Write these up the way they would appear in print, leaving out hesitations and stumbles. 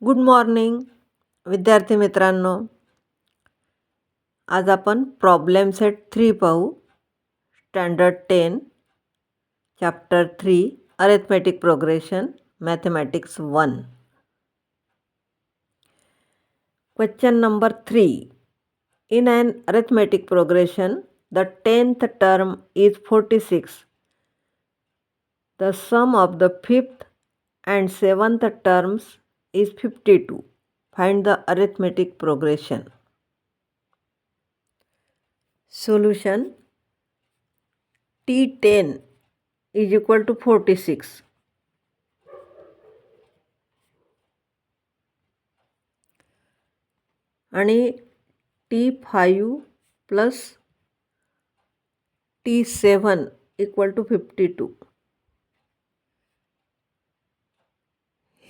Good morning विद्यार्थी मित्रांनो. आज आपण प्रॉब्लेम सेट 3 पाहू. Standard 10 chapter 3 arithmetic progression mathematics 1. Question number 3. In an arithmetic progression, the 10th term is 46. The sum of the 5th and 7th terms is 52. Find the arithmetic progression. Solution: T10 is equal to 46 आणि T5 plus T7 equal to 52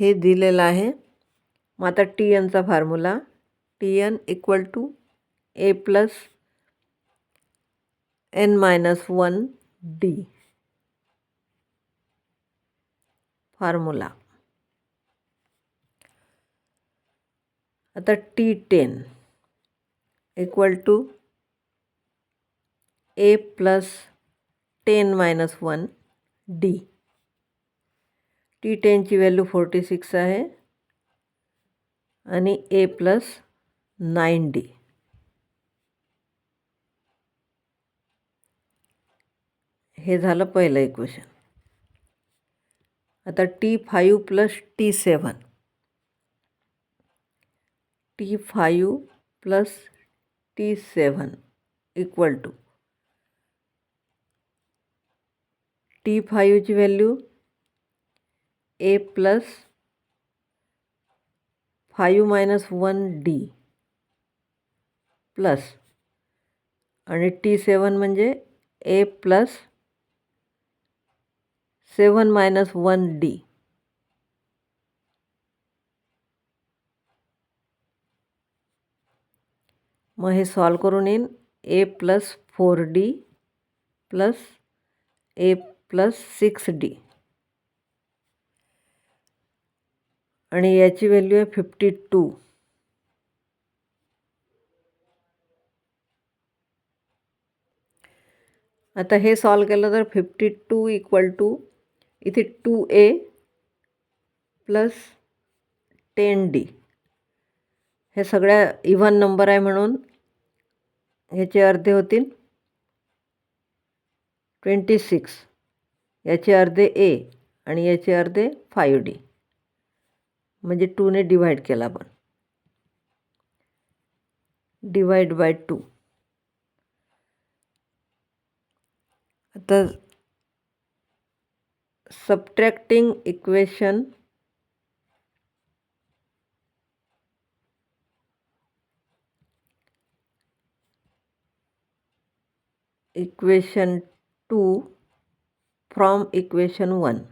हे दिलेलं आहे. मग आता Tnचा formula Tn equal to A plus n-1 D formula. आता T10 equal to A plus 10-1 D. T10ची value 46 आहे आणि A प्लस 9D. हे झालं पहिलं इक्वेशन. आता T5 plus T7 plus T7 equal to T5ची value A plus 5-1D plus आणि T7 म्हणजे A प्लस 7-1D. मग हे सॉल्व करून येईन A plus 4D plus A plus 6D आणि याची व्हॅल्यू आहे 52. आता हे सॉल्व केलं तर 52 इक्वल टू इथे 2A प्लस 10D. हे सगळ्या इव्हन नंबर आहे म्हणून ह्याचे अर्धे होतील 26. याचे अर्धे A आणि याचे अर्धे 5D म्हणजे 2ने डिवाईड केला आपण. Divide by 2. आता subtracting equation equation 2 from equation 1.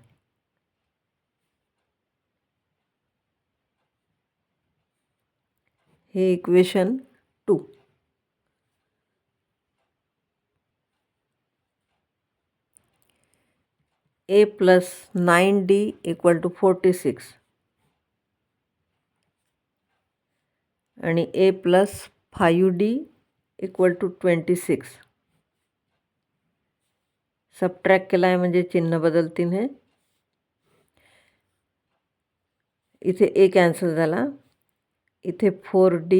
हे equation 2. A plus 9D equal to 46 आणि A plus 5D equal to 26. Subtract केला आहे म्हणजे चिन्ह बदलतील. हे इथे A कॅन्सल झाला. इथे 4D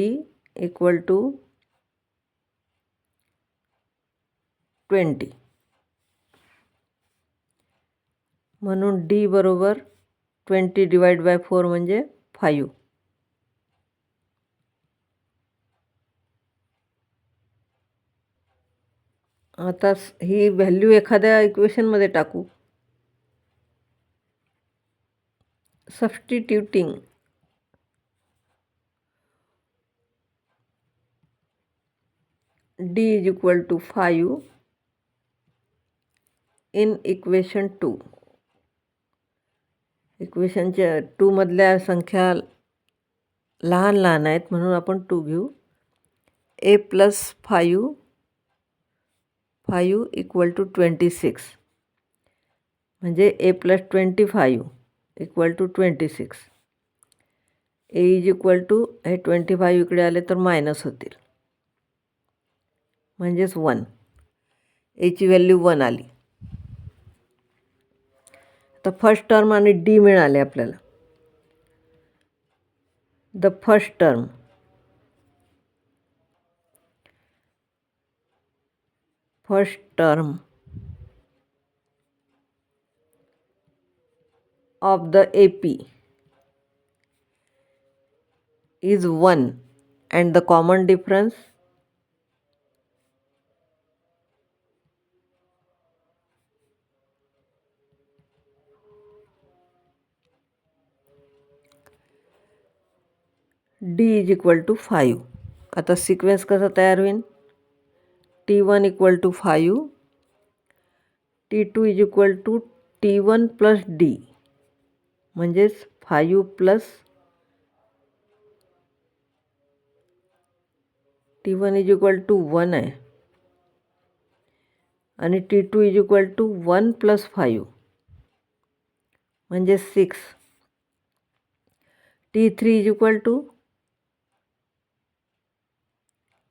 इक्वल टू 20 म्हणून D बरोबर 20 डिवाईड बाय 4 म्हणजे 5. आता ही व्हॅल्यू एखाद्या इक्वेशनमध्ये टाकू. Substituting D is equal to 5 in equation 2. इक्वेशनच्या 2मधल्या संख्या लहान लहान आहेत म्हणून आपण 2 घेऊ. A प्लस 5 इक्वल टू 26 म्हणजे A plus 25 equal to 26. A is equal to हे 25 इकडे आले तर मायनस होतील, म्हणजेच 1. एची व्हॅल्यू 1 आली. तर फर्स्ट टर्म आणि डी मिळाले आपल्याला. The first term of the AP is 1 and the common difference D is equal to 5. आता सिक्वेन्स कसा तयार होईल? T1 equal to 5, T2 is equal to T1 plus D, म्हणजेच 5 plus T1 is equal to 1 आहे आणि T2 is equal to 1 plus 5, म्हणजे 6. T3 is equal to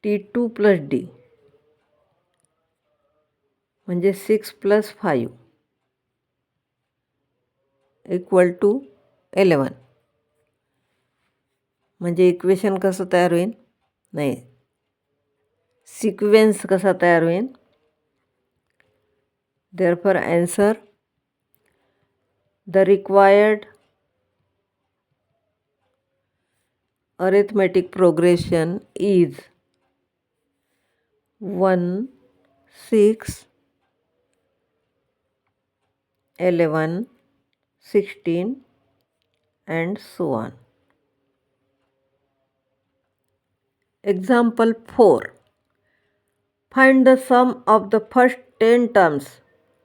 T2 plus D, म्हणजे 6 plus 5 equal to 11. म्हणजे equation कसं तयार होईल? नाही, सिक्वेन्स कसा तयार होईल? Therefore answer, the required arithmetic progression is 1, 6, 11, 16 and so on. Example 4. Find the sum of the first 10 terms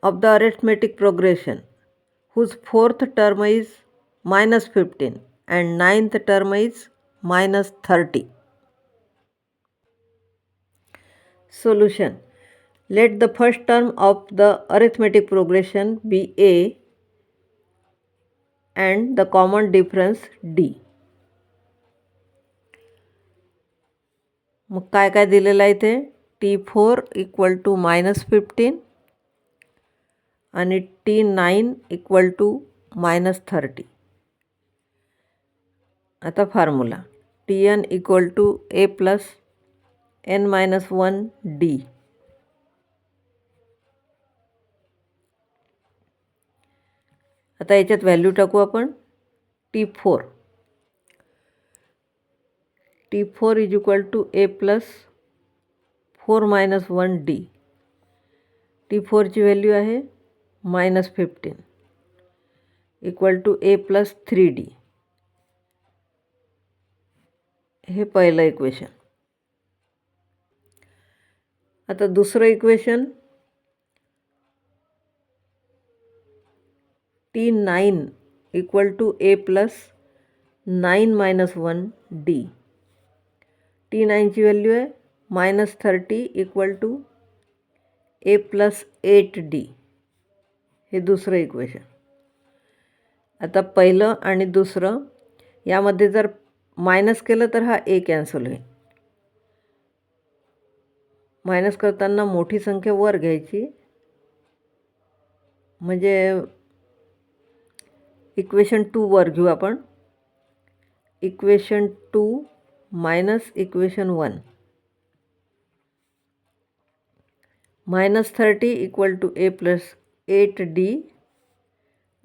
of the arithmetic progression whose fourth term is minus 15 and ninth term is minus 30. Solution. Let the first term of the arithmetic progression be A and the common difference D. मग काय काय दिलेलं आहे इथे? T4 equal to minus 15 आणि T9 equal to minus 30. आता formula Tn equal to A plus n minus 1 D. आता याच्यात व्हॅल्यू टाकू आपण. T4 is equal to A plus 4 minus 1 D. T4 ची व्हॅल्यू आहे minus 15 equal to A plus 3D. हे पहिलं इक्वेशन. आता दुसरं equation T9 equal to A plus 9 minus 1 D. T9 ची व्हॅल्यू आहे minus 30 equal to A plus 8D. हे दुसरं इक्वेशन. आता पहिलं आणि दुसरं यामध्ये जर मायनस केलं तर हा A कॅन्सल होईल. मायनस करताना मोठी संख्या वर घ्यायची, म्हणजे इक्वेशन 2 वर घेऊ आपण. Equation 2 minus equation 1. minus 30 equal to A plus 8D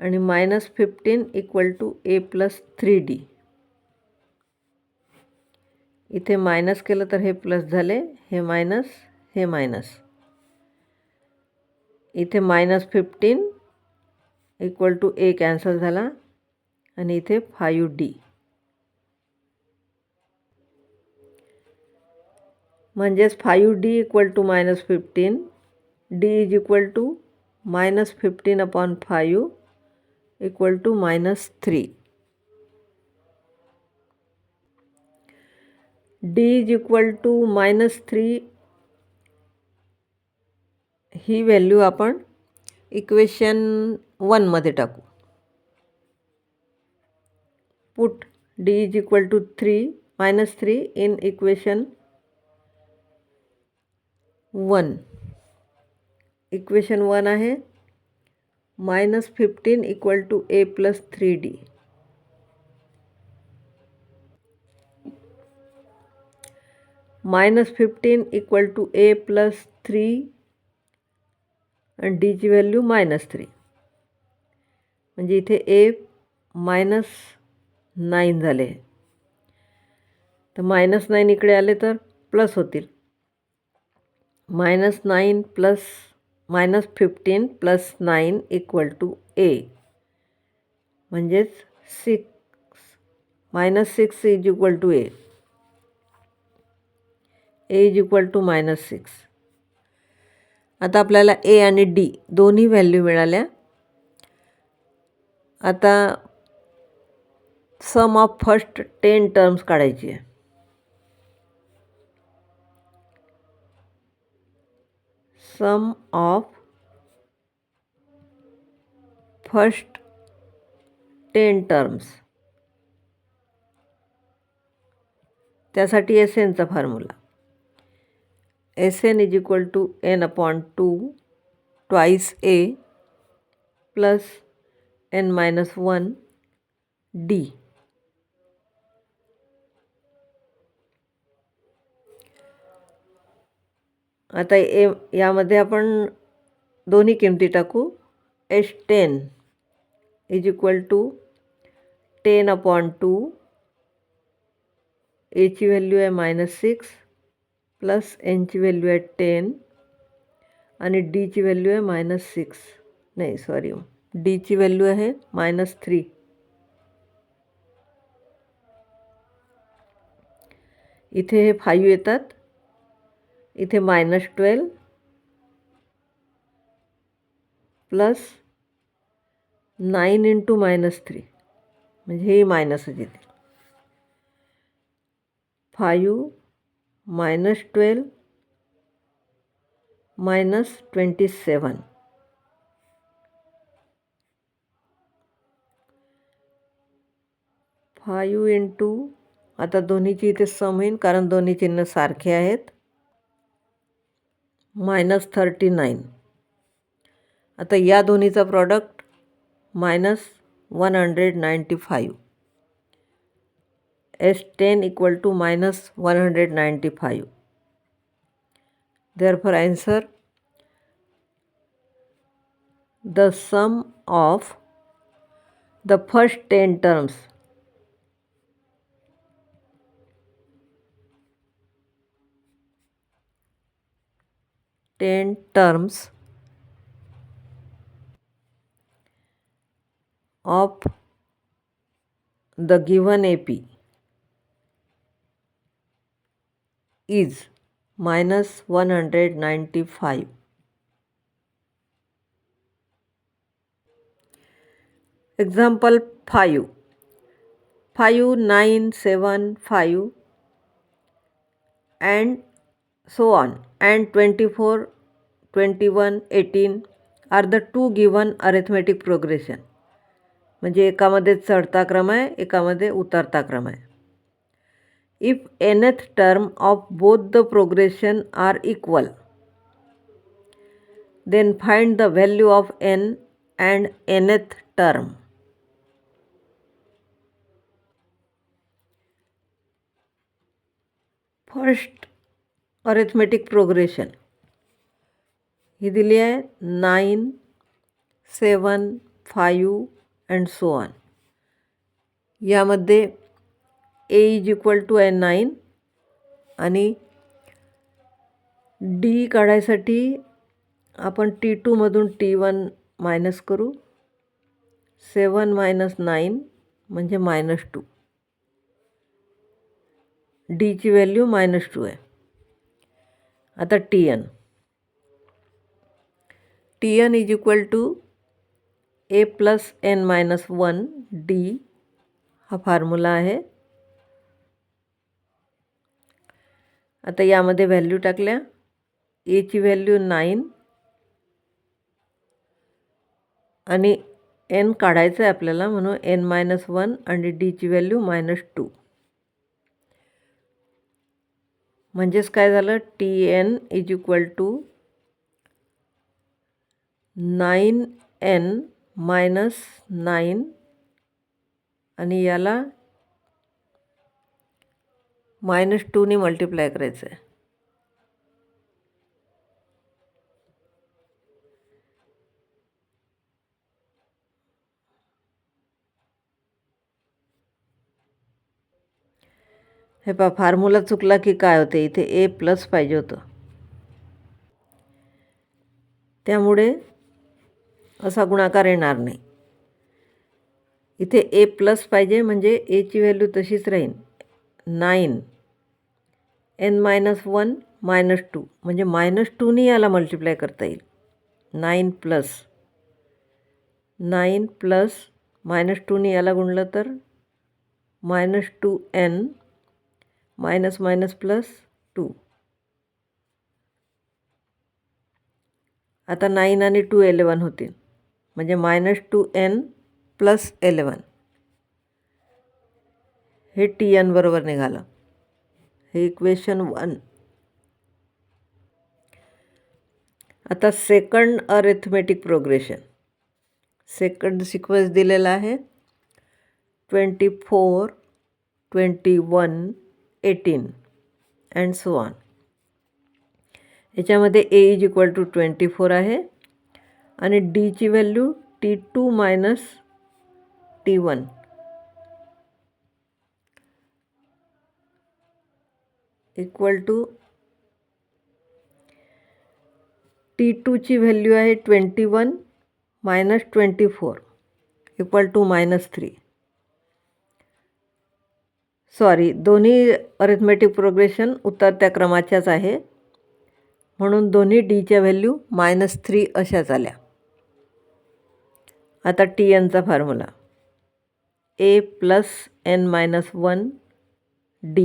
आणि minus 15 equal to A plus 3D. इथे मायनस केलं तर हे प्लस झाले, हे मायनस, हे मायनस. इथे minus 15 equal to A cancel झाला आणि इथे 5D. म्हणजेच 5D equal to minus 15, D is equal to minus 15 upon 5 equal to minus 3. D is equal to minus 3 he value आपण इक्वेशन 1 मध्ये टाकू. Put D is equal to 3 minus 3 in equation 1. Equation 1 आहे -15 equal to A plus 3D. -15 equal to A plus 3 आणि Dची value -3. म्हणजे इथे A -9 झाले. तर -9 इकडे आले तर प्लस होतील. -9 plus -15 plus 9 equal to A. म्हणजेच 6 -6 is equal to A. A is equal to -6. आता आपल्याला A आणि D दोन्ही व्हॅल्यू मिळाल्या. आता सम ऑफ फर्स्ट 10 टर्म्स काढायची आहे. Sum of first 10 terms. त्यासाठी SNचा formula SN is equal to n/2 twice A plus n-1 D. आता यामध्ये आपण दोन्ही किमती टाकू. S10 is equal to 10/2. Aची व्हॅल्यू आहे -6 प्लस Nची व्हॅल्यू आहे 10 आणि Dची व्हॅल्यू आहे -6. नाही सॉरी, Dची व्हॅल्यू आहे -3. इथे हे 5 येतात. इथे -12 प्लस 9 इंटू -3 म्हणजे हे मायनसच येते. 5 -12 -27. 5 इंटू, आता दोन्हीची इथे सम होईल कारण दोन्ही चिन्ह सारखे आहेत, -39. आता या दोन्हीचा प्रॉडक्ट -195. S10 इक्वल टू -195. Therefore answer, the sum of the first 10 terms of the given AP is -195. Example 5. 5, 9, 7, 5 and so on, and 24, 21, 18 are the two given arithmetic progression. म्हणजे एकामध्ये चढता क्रम आहे, एकामध्ये उतरता क्रम आहे. If nth term of both the progression R equal, then find the value of n and nth term. First arithmetic progression ही दिली आहे 9, 7, 5 अँड सो ऑन. यामध्ये A इज इक्वल टू आहे 9 आणि D काढायसाठी आपण T2मधून T1 मायनस करू. 7 - 9 म्हणजे -2. Dची value -2 आहे. आता TN is equal to A plus n-1 D हा फॉर्म्युला आहे. आता यामध्ये व्हॅल्यू टाकल्या. Aची व्हॅल्यू 9 आणि एन काढायचं आहे आपल्याला, म्हणून n-1 आणि डीची व्हॅल्यू -2. म्हणजेच काय झालं, Tn = 9n-9 आणि याला -2 मल्टिप्लाय करायचं आहे. हे पहा, फॉर्म्युला चुकला की काय होते, इथे A+ पाहिजे होतं. त्यामुळे असा गुणाकार येणार नाही. इथे A+ पाहिजे, म्हणजे Aची व्हॅल्यू तशीच राहील 9 n-1 -2, म्हणजे -2नी याला मल्टिप्लाय करता येईल. 9 प्लस -2नी याला गुणलं तर -2n -2. आता 9 आणि 2 11 होतील, म्हणजे -2n + 11. हे Tn बरोबर निघालं. हे इक्वेशन 1. आता second arithmetic progression. Second sequence दिलेला आहे 24, 21, 18 अँड सो ऑन. याच्यामध्ये A = 24 आहे आणि डीची व्हॅल्यू T2 - T1 = T2ची व्हॅल्यू आहे 21 - 24 = -3. सॉरी, दोन्ही अरिथमेटिक प्रोग्रेशन उतरत्या क्रमाच्याच आहे, म्हणून दोन्ही डीच्या व्हॅल्यू -3 अशाच आल्या. आता Tnचा फॉर्म्युला A + n-1 D.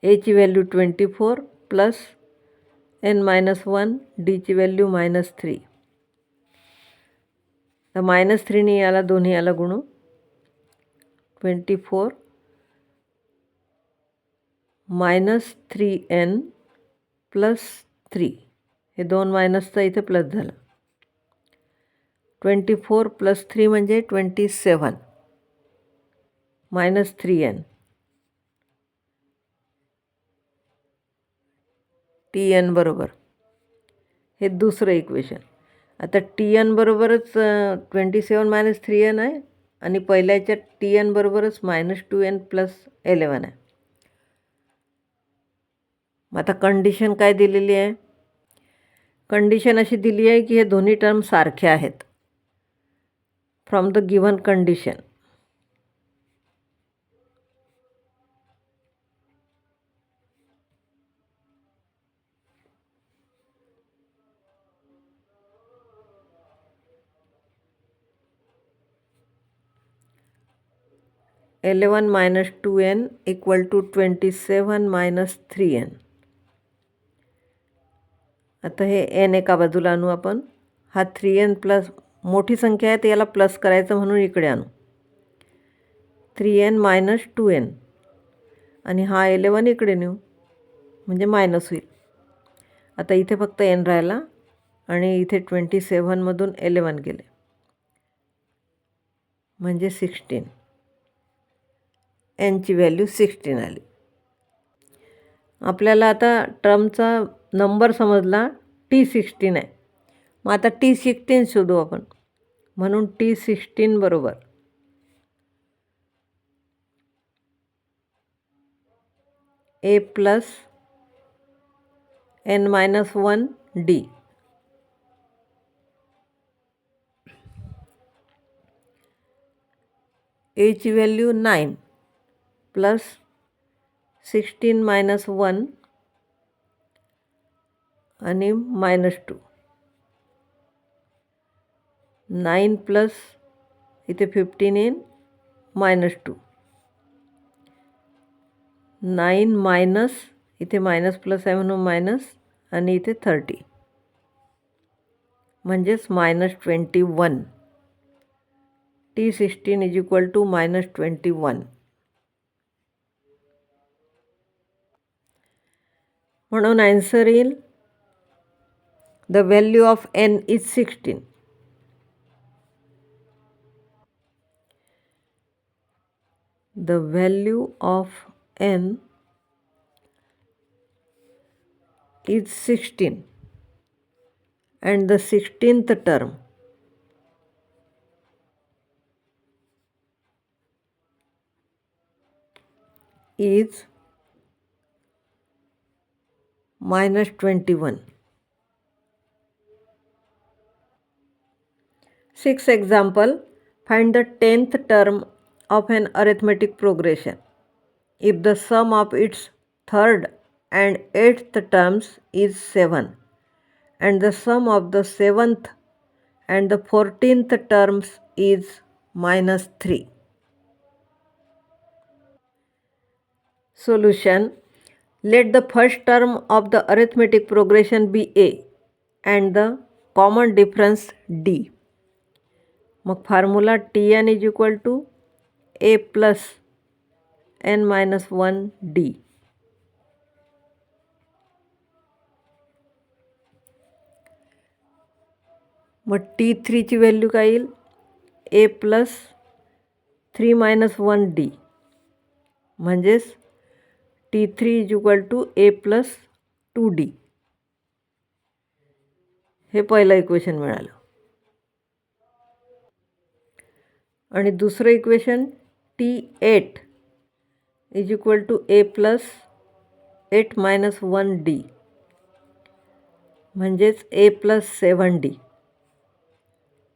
Aची व्हॅल्यू 24 प्लस n-1 डीची व्हॅल्यू -3. तर -3नी याला दोन्ही याला गुणू. 24 -3n + 3. हे 2 मायनसचा इथे प्लस झालं. 24 + 3 म्हणजे 27 -3n. Tn बरोबर, हे दुसरं इक्वेशन. आता Tn बरोबरच 27 - 3n आहे आणि पहिल्याच्या Tn बरोबरच -2n + 11 आहे. मग आता कंडिशन काय दिलेली आहे? कंडिशन अशी दिली आहे की हे दोन्ही टर्म सारखे आहेत. From the given condition (11 - 2n = 27 - 3n). आता हे n एका बाजूला आणू आपण. हा 3n प्लस मोठी संख्या आहे, तर याला प्लस करायचं म्हणून इकडे आणू. 3n - 2n आणि हा 11 इकडे नेऊ, म्हणजे मायनस होईल. आता इथे फक्त n राहिला आणि इथे 27मधून 11 गेले, म्हणजे 16. nची व्हॅल्यू 16 आली. आपल्याला आता टर्मचा नंबर समजला T16 आहे. मग आता T16 शोधू आपण. म्हणून T16 बरोबर A + n-1 D. Aची व्हॅल्यू 9 प्लस 16 - 1 आणि -2. 9 प्लस इथे 15 येईल -2. 9 मायनस इथे मायनस प्लस आहे म्हणून मायनस आणि इथे 30, म्हणजेच -21. T16 is equal to -21. म्हणून आन्सर येईल the value of n is 16. The value of n is 16 and the 16th term is -21. Sixth example, find the 10th term of an arithmetic progression if the sum of its third and 8th terms is 7 and the sum of the 7th and the 14th terms is -3. Solution. Let the first term of the arithmetic progression be a and the common difference d. मग formula Tn is equal to a plus n minus 1 d. मग T3ची value काय येईल a plus 3 minus 1 d म्हणजेच T3 is equal to a plus 2d. हे पहिलं equation मिळालं. आणि दुसरं equation T8 is equal to a plus 8 minus 1d म्हणजेच a plus 7d.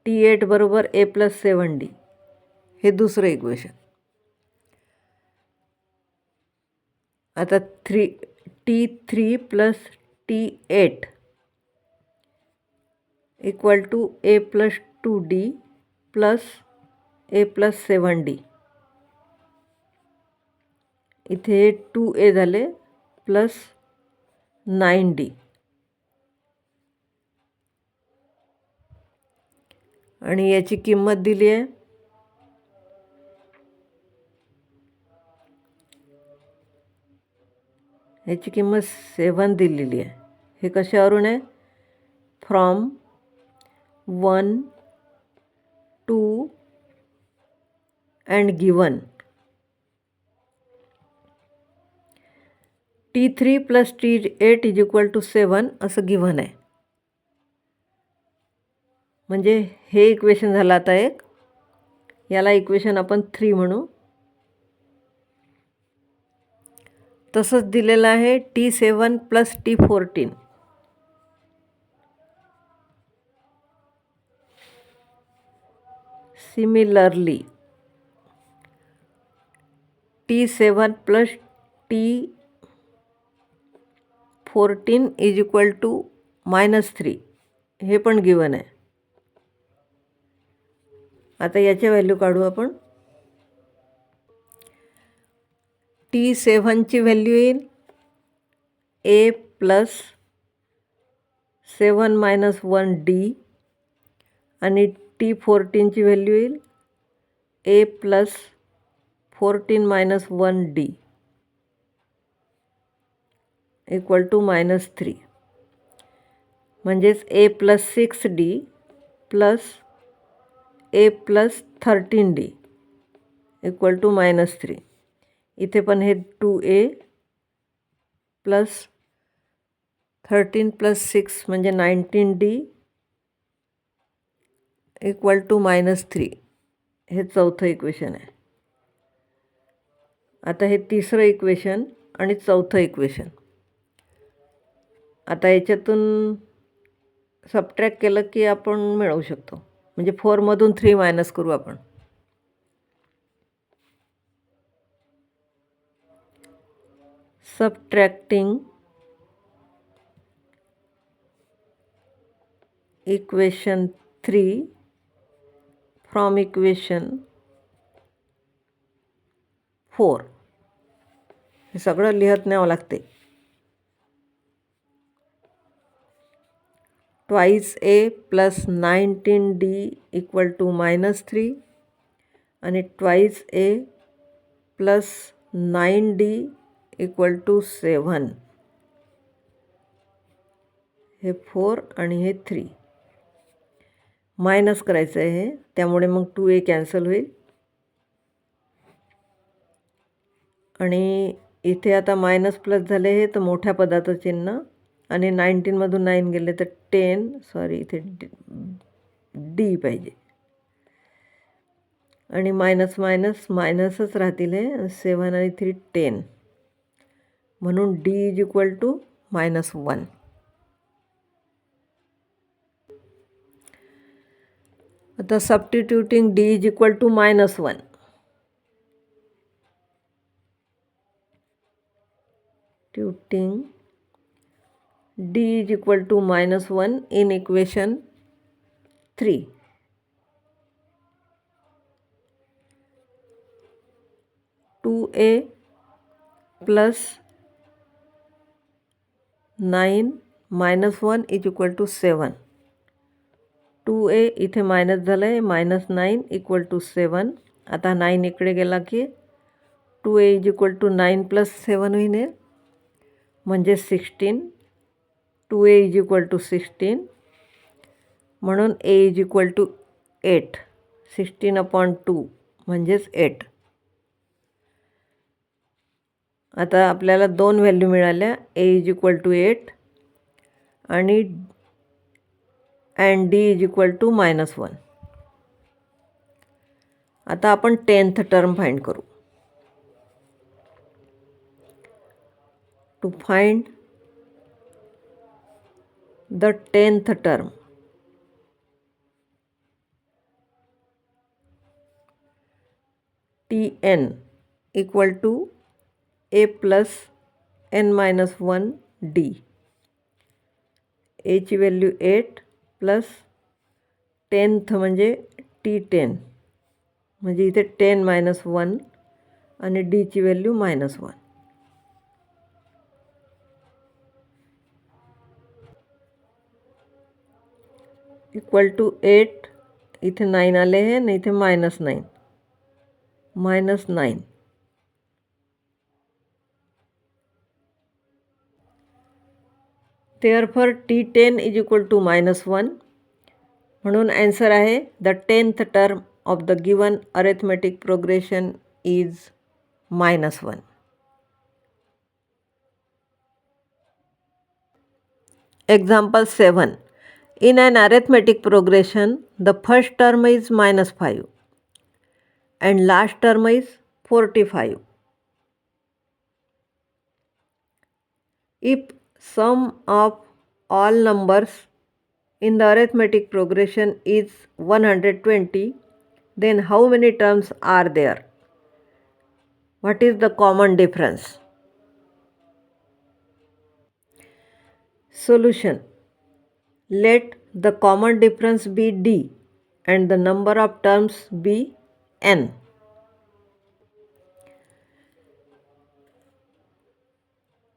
T8 बरोबर a plus 7d हे दुसरं इक्वेशन. आता T3 plus T8 equal to a plus 2d plus a plus 7d. इथे 2a झाले प्लस 9d आणि याची किंमत दिली आहे याची किंमत 7 दिलेली आहे. हे कशावरून आहे from 1 2 and given T3 plus T8 is equal to 7 असं गिव्हन आहे. म्हणजे हे इक्वेशन झालं आता एक. याला इक्वेशन आपण 3 म्हणू. तसंच दिलेलं आहे T7 plus T14. Similarly T7 plus T14 is equal to -3 हे पण गिवन आहे. आता याच्या व्हॅल्यू काढू आपण. T7ची व्हॅल्यू येईल a plus 7 minus 1d आणि T14ची व्हॅल्यू येईल a plus 14 minus 1d equal to -3 म्हणजेच a plus 6d plus a plus 13d equal to -3. इथे पण हे 2a प्लस 13 plus 6 म्हणजे 19d इक्वल टू -3 हे चौथं इक्वेशन आहे. आता हे तिसरं इक्वेशन आणि चौथं इक्वेशन. आता याच्यातून सबट्रॅक्ट केलं की आपण मिळवू शकतो. म्हणजे 4मधून 3 मायनस करू आपण. सबट्रॅक्टिंग इक्वेशन 3 फ्रॉम इक्वेशन 4 हे सगळं लिहत न्यावं लागते. Twice a plus 19d equal to -3 आणि twice A plus 9D equal to 7. हे 4 आणि हे 3. मायनस करायचं आहे हे, त्यामुळे मग 2A कॅन्सल होईल. आणि इथे आता मायनस प्लस झाले हे तर मोठ्या पदाचं चिन्ह, आणि 19मधून 9 गेले तर 10, इथे डी पाहिजे. आणि मायनस मायनस मायनसच राहतील हे, 7 आणि 3 10. म्हणून D इज इक्वल टू -1. आता substituting D is equal to -1. D is equal to -1 in equation 3. (2A plus 9 minus 1 is equal to 7. 2A इथे मायनस झालं आहे, -9 इक्वल टू 7. आता 9 इकडे गेला की 2A is equal to 9 plus 7 होईल, म्हणजे 16. 2A is equal to 16. म्हणून A इज इक्वल टू 8. 16/2 म्हणजेच 8. आता आपल्याला 2 व्हॅल्यू मिळाल्या, A इज इक्वल टू 8 आणि D इज इक्वल टू -1. आता आपण 10th टर्म फाइंड करू. To find the 10th term, Tn equal to A plus n-1D. A ची व्हॅल्यू 8 प्लस 10th म्हणजे T10, म्हणजे इथे 10 - 1 आणि D ची व्हॅल्यू -1. इक्वल टू 8, इथे 9 आले आहे आणि इथे -9. -9. Therefore T10 is equal to -1. म्हणून आन्सर आहे the 10th term of the given arithmetic progression is -1. Example 7. In an arithmetic progression, the first term is -5 and last term is 45. If sum of all numbers in the arithmetic progression is 120, then how many terms are there? What is the common difference? Solution. Let the common difference be D and the number of terms be n.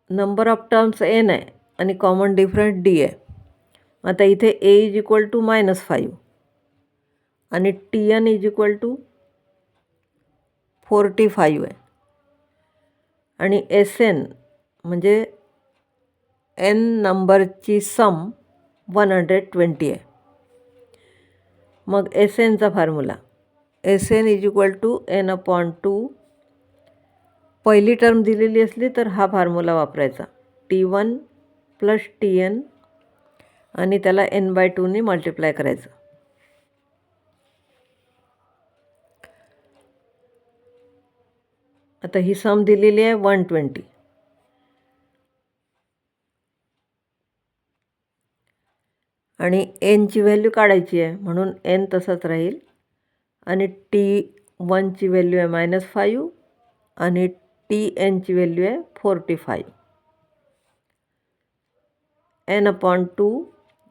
Number of terms n आहे आणि common difference D आहे. आता इथे A is equal to -5 आणि Tn is equal to 45 आहे आणि Sn म्हणजे n नंबरची सम 120 आहे. मग Snचा formula Sn is equal to n/2. पहिली टर्म दिलेली असली तर हा फॉर्म्युला वापरायचा, T1 प्लस Tn आणि त्याला n/2ने मल्टिप्लाय करायचं. आता ही सम दिलेली आहे 120 आणि nची व्हॅल्यू काढायची आहे, म्हणून n तसाच राहील आणि T1ची व्हॅल्यू आहे -5 आणि Tnची व्हॅल्यू आहे 45. n/2.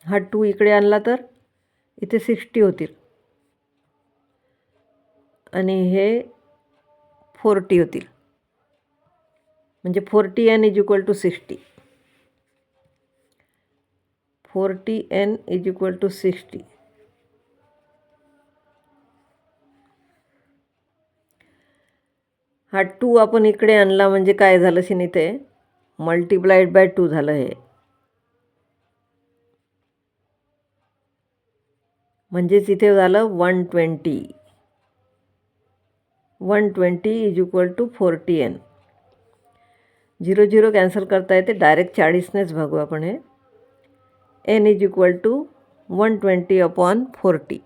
हा 2 इकडे आणला तर इथे 60 होतील आणि हे 40 होतील, म्हणजे 40n is equal to 60. 40n is equal to 60. हा 2 आपण इकडे आणला म्हणजे काय झालं शिन इथे मल्टिप्लाइड बाय 2 झालं हे. म्हणजेच इथे झालं 120. 120 is equal to 40n. 0 0 cancel करता येते, डायरेक्ट 40नेच भागू आपण हे. n is equal to 120/40.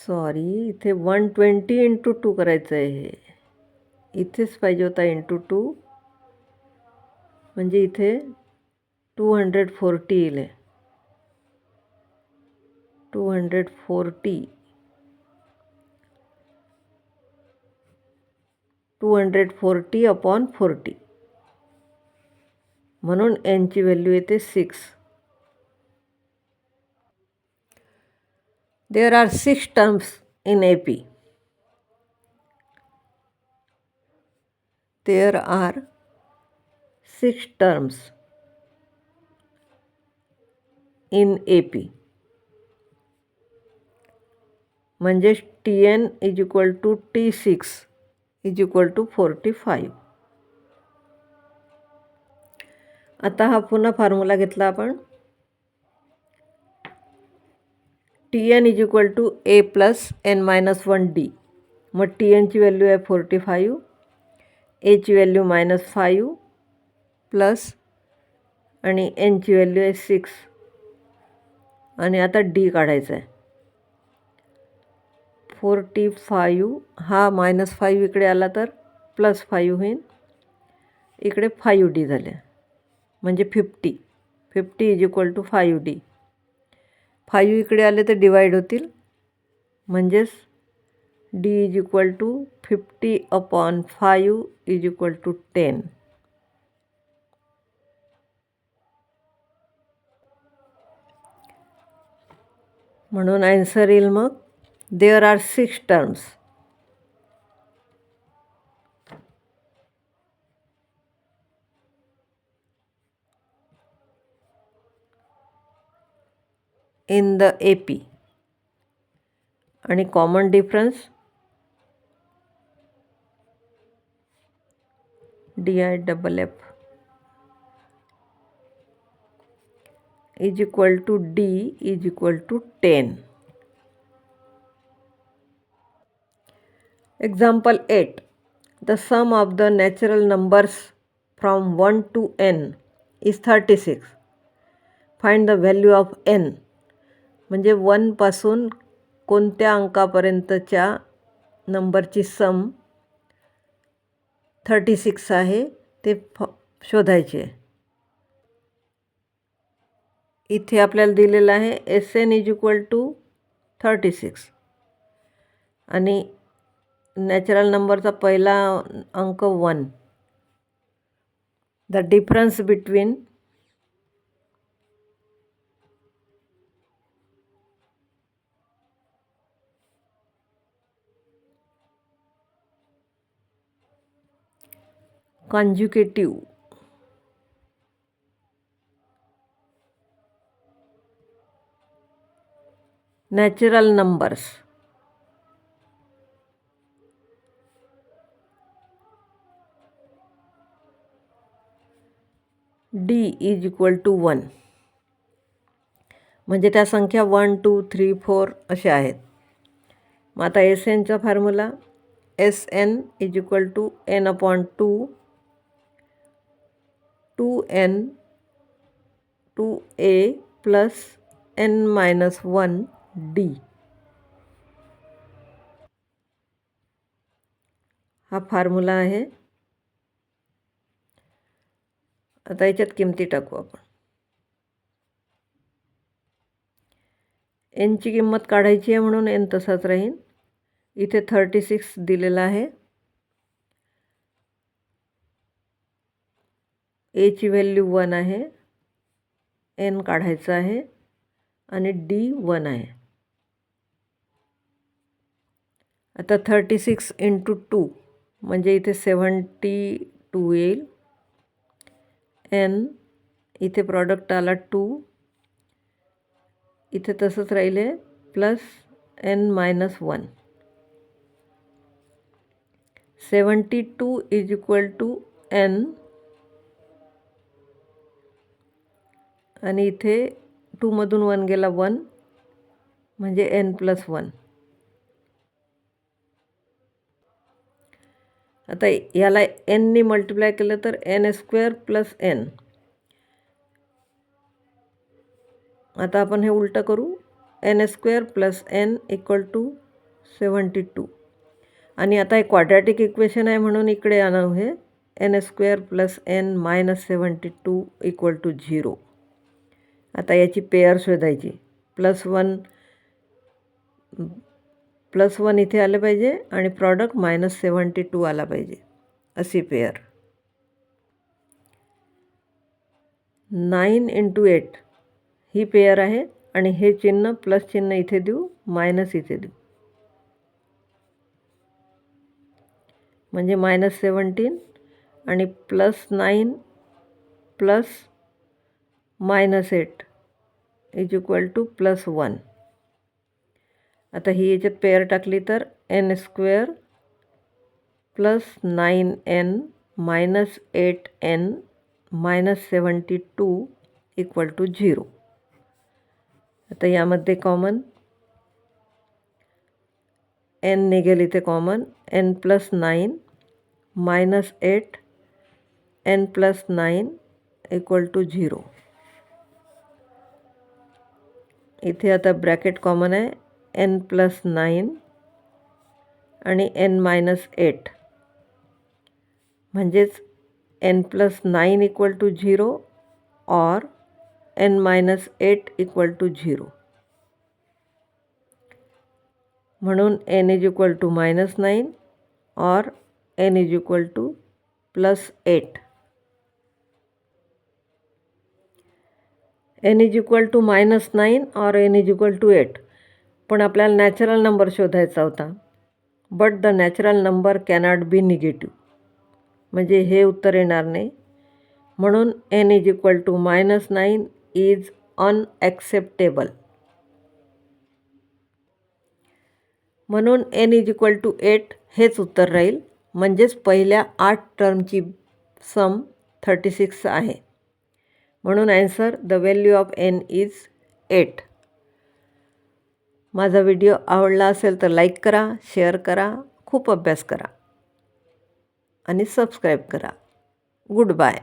Sorry, इथे 120 इंटू 2 करायचं आहे हे. इथेच पाहिजे होता इंटू 2, म्हणजे इथे 240 येईल. 240 240/40. म्हणून nची व्हॅल्यू येते 6. There are 6 terms in AP. There are 6 terms in AP. म्हणजेच TN is equal to T6 is equal to 45. आता हा पुन्हा फॉर्म्युला घेतला आपण. TN is equal to A plus n-1D. मग TNची व्हॅल्यू आहे 45, Aची व्हॅल्यू -5 प्लस आणि nची व्हॅल्यू आहे 6. आणि आता D काढायचा आहे. 45 हा -5 इकडे आला तर +5 होईल. इकडे 5D झाले, म्हणजे 50. 50 इज इक्वल टू 5D. 5 इकडे आले तर डिवाईड होतील, म्हणजेच D is equal to 50/5 is equal to 10. म्हणून आन्सर येईल मग there are 6 terms. In the AP. आणि common difference DIFF is equal to D is equal to 10. Example 8. The sum of the natural numbers from 1 to n is 36. Find the value of n. म्हणजे 1 पासून कोणत्या अंकापर्यंतच्या नंबरची सम 36 आहे ते शोधायचे आहे. इथे आपल्याला दिलेलं आहे SN इज इक्वल टू 36 आणि नॅचरल नंबरचा पहिला अंक 1. The difference between consecutive natural numbers D is equal to 1. म्हणजे त्या संख्या 1 2 3 4 अशा आहेत. मग आता SNचा formula SN is equal to n/2 2n 2A plus n-1D. हा फॉर्म्युला आहे. आता याच्यात किमती टाकू आपण. nची किंमत काढायची आहे म्हणून n तसाच राहील. इथे 36 दिलेला आहे. Aची व्हॅल्यू 1 आहे, n काढायचं आहे आणि D 1 आहे. आता 36 इंटू 2 म्हणजे इथे 72 येईल. n इथे प्रॉडक्ट आला 2 इथे तसंच राहिले plus n-1. 72 is equal to n आणि इथे 2मधून 1 गेला 1 म्हणजे n+1. आता याला nने मल्टिप्लाय केलं तर n² + n. आता आपण हे उलटं करू. n² + n = 72. आणि आता हे क्वाड्रॅटिक इक्वेशन आहे म्हणून इकडे आणू हे n² + n - 72 = 0. आता याची पेअर शोधायची. +1 इथे आलं पाहिजे आणि प्रॉडक्ट -72 आला पाहिजे. अशी पेअर. 9 × 8 ही पेअर आहे आणि हे चिन्ह प्लस चिन्ह इथे देऊ, मायनस इथे देऊ. म्हणजे -17 आणि +9 + -8 = +1. आता ही याच्यात पेअर टाकली तर n² + 9n - 8n - 72 = 0. आता यामध्ये कॉमन n निघेल इथे कॉमन. n+9 - 8 n+9 = 0. इथे आता ब्रॅकेट कॉमन आहे. n+9 आणि n-8 म्हणजेच n+9 = 0 or n-8 = 0. म्हणून n = -9 or n = +8. n = -9 or n = 8. पण आपल्याला नॅचरल नंबर शोधायचा होता. But the natural number cannot be negative. म्हणजे हे उत्तर येणार नाही. म्हणून n = -9 इज अनॲक्सेप्टेबल. म्हणून n = 8 हेच उत्तर राहील. म्हणजेच पहिल्या 8 टर्मची सम 36 आहे. म्हणून answer the value of n is 8. माझा व्हिडिओ आवडला असेल तर लाईक करा, शेअर करा, खूप अभ्यास करा आणि सबस्क्राईब करा. Good bye.